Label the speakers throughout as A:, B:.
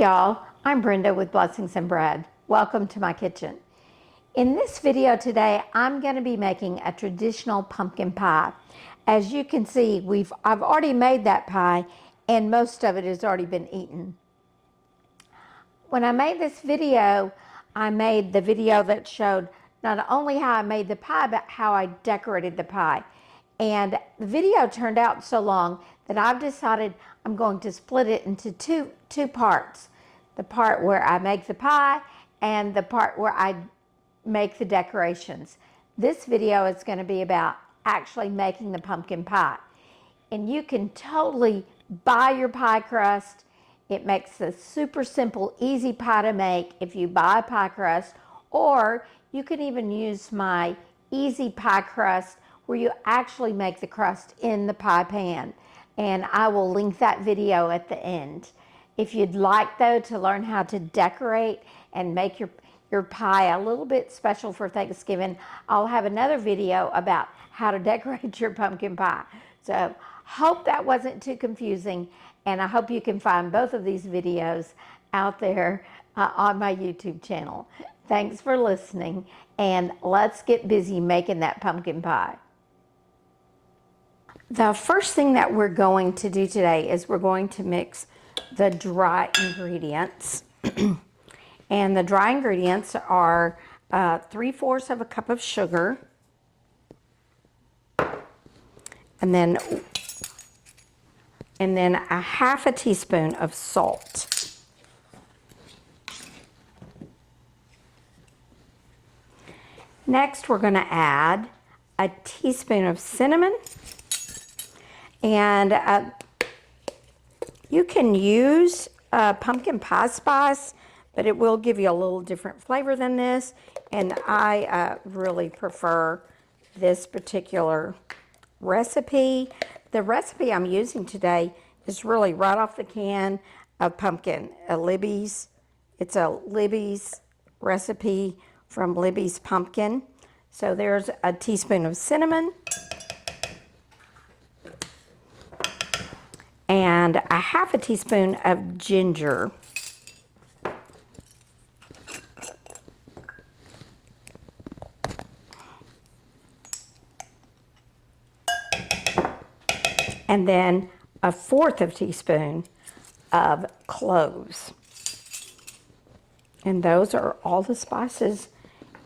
A: y'all, I'm Brenda with Blessings and Bread. Welcome to my kitchen. In this video today, I'm going to be making a traditional pumpkin pie. As you can see, I've already made that pie and most of it has already been eaten. When I made this video, I made the video that showed not only how I made the pie, but how I decorated the pie. And the video turned out so long that I've decided I'm going to split it into two parts. The part where I make the pie and the part where I make the decorations. This video is going to be about actually making the pumpkin pie. And you can totally buy your pie crust. It makes a super simple, easy pie to make if you buy pie crust, or you can even use my easy pie crust where you actually make the crust in the pie pan. And I will link that video at the end. If you'd like, though, to learn how to decorate and make your pie a little bit special for Thanksgiving, I'll have another video about how to decorate your pumpkin pie. So, hope that wasn't too confusing, and I hope you can find both of these videos out there on my YouTube channel. Thanks for listening, and let's get busy making that pumpkin pie. The first thing that we're going to do today is we're going to mix the dry ingredients. And the dry ingredients are 3/4 of a cup of sugar, and then a 1/2 teaspoon of salt. Next, we're going to add a teaspoon of cinnamon. And you can use pumpkin pie spice, but it will give you a little different flavor than this. And I really prefer this particular recipe. The recipe I'm using today is really right off the can of pumpkin, Libby's. It's a Libby's recipe from Libby's Pumpkin. So there's a teaspoon of cinnamon. And a 1/2 teaspoon of ginger. And then a 1/4 teaspoon of cloves. And those are all the spices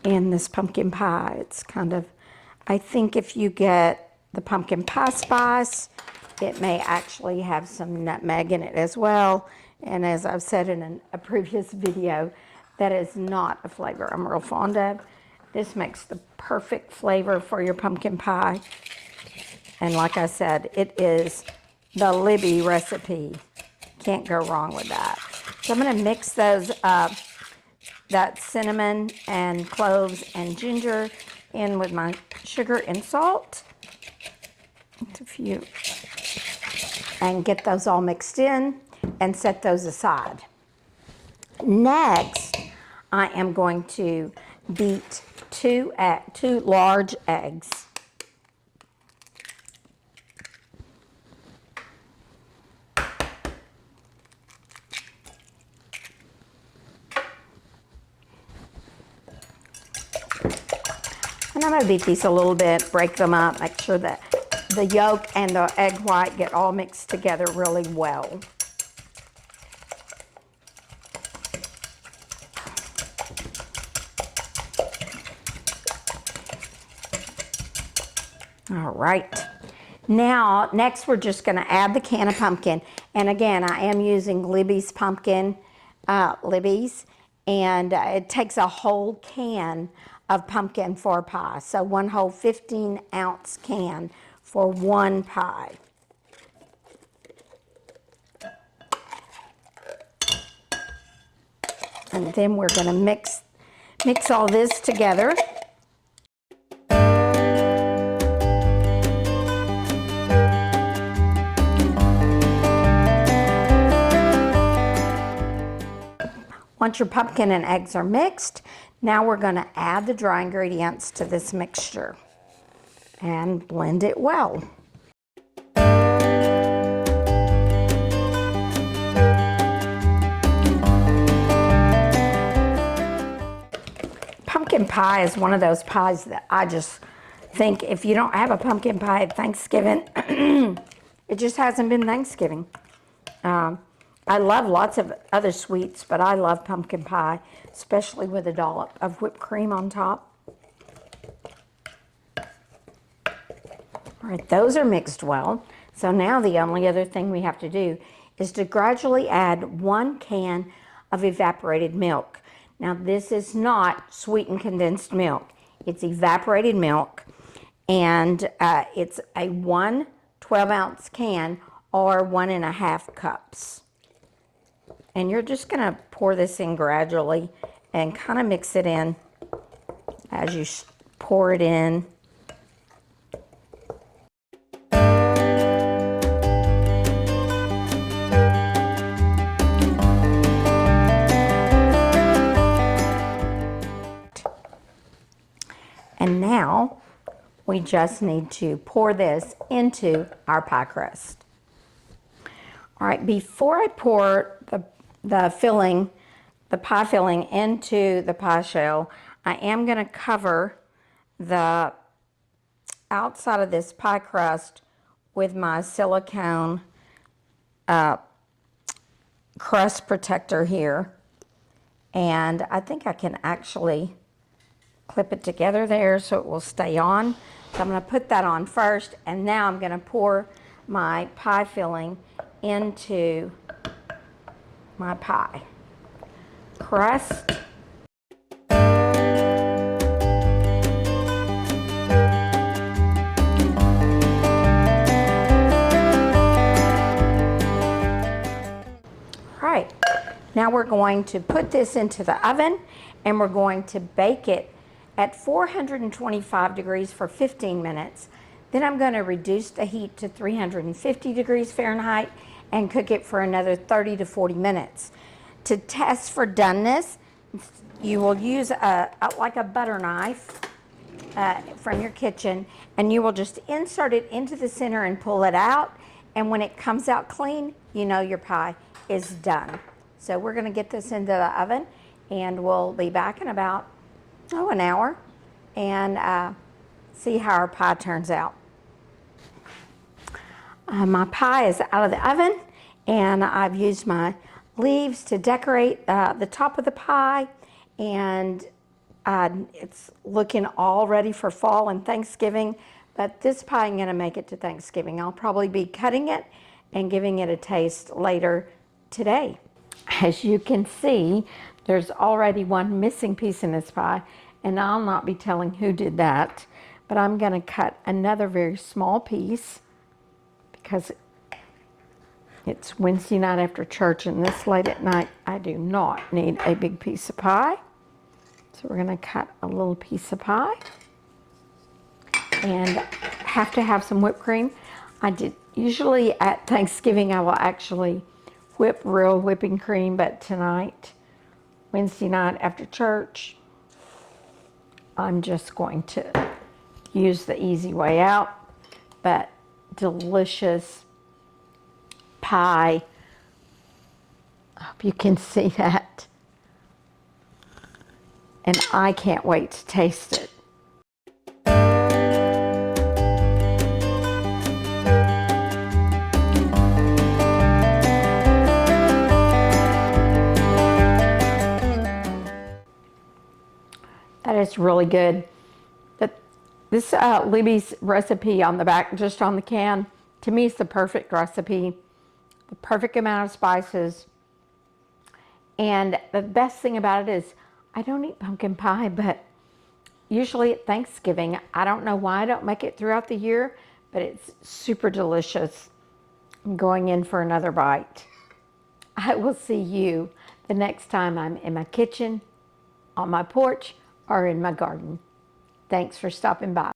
A: in this pumpkin pie. It's kind of, I think if you get the pumpkin pie spice, it may actually have some nutmeg in it as well. And as I've said in a previous video, that is not a flavor I'm real fond of. This makes the perfect flavor for your pumpkin pie. And like I said, it is the Libby recipe. Can't go wrong with that. So I'm going to mix those up, that cinnamon and cloves and ginger in with my sugar and salt. Just a few. And get those all mixed in and set those aside. Next, I am going to beat two large eggs. And I'm going to beat these a little bit, break them up, make sure that the yolk and the egg white get all mixed together really well. All right. Now, next we're just going to add the can of pumpkin. And again, I am using Libby's Pumpkin, Libby's. And it takes a whole can of pumpkin for pie. So one whole 15-ounce can for one pie. And then we're going to mix all this together. Once your pumpkin and eggs are mixed, now we're going to add the dry ingredients to this mixture and blend it well. pumpkin pie is one of those pies that I just think if you don't have a pumpkin pie at Thanksgiving, it just hasn't been Thanksgiving. I love lots of other sweets, but I love pumpkin pie, especially with a dollop of whipped cream on top. All right, those are mixed well. So now the only other thing we have to do is to gradually add 1 can of evaporated milk. Now this is not sweetened condensed milk. It's evaporated milk, and it's a 1 12-ounce can or 1.5 cups. And you're just gonna pour this in gradually and kind of mix it in as you pour it in. And now we just need to pour this into our pie crust. All right, before I pour the filling, the pie filling into the pie shell, I am gonna cover the outside of this pie crust with my silicone crust protector here. And I think I can actually clip it together there so it will stay on. So I'm going to put that on first, and now I'm going to pour my pie filling into my pie crust. Right, now we're going to put this into the oven, and we're going to bake it at 425 degrees for 15 minutes. Then I'm going to reduce the heat to 350 degrees Fahrenheit and cook it for another 30 to 40 minutes. To test for doneness, you will use like a butter knife from your kitchen, and you will just insert it into the center and pull it out. And when it comes out clean, you know your pie is done. So we're going to get this into the oven, and we'll be back in about an hour and see how our pie turns out. My pie is out of the oven, and I've used my leaves to decorate the top of the pie, and it's looking all ready for fall and Thanksgiving, but this pie I'm going to make it to Thanksgiving. I'll probably be cutting it and giving it a taste later today. As you can see, there's already one missing piece in this pie, and I'll not be telling who did that, but I'm going to cut another very small piece because it's Wednesday night after church, and this late at night, I do not need a big piece of pie. So we're going to cut a little piece of pie and have to have some whipped cream. Usually at Thanksgiving, I will actually whip real whipping cream, but tonight, Wednesday night after church, I'm just going to use the easy way out, but delicious pie. I hope you can see that. And I can't wait to taste it. That is really good. This Libby's recipe on the back, just on the can, to me is the perfect recipe, the perfect amount of spices. And the best thing about it is I don't eat pumpkin pie, but usually at Thanksgiving, I don't know why I don't make it throughout the year, but it's super delicious. I'm going in for another bite. I will see you the next time I'm in my kitchen, on my porch, or in my garden. Thanks for stopping by.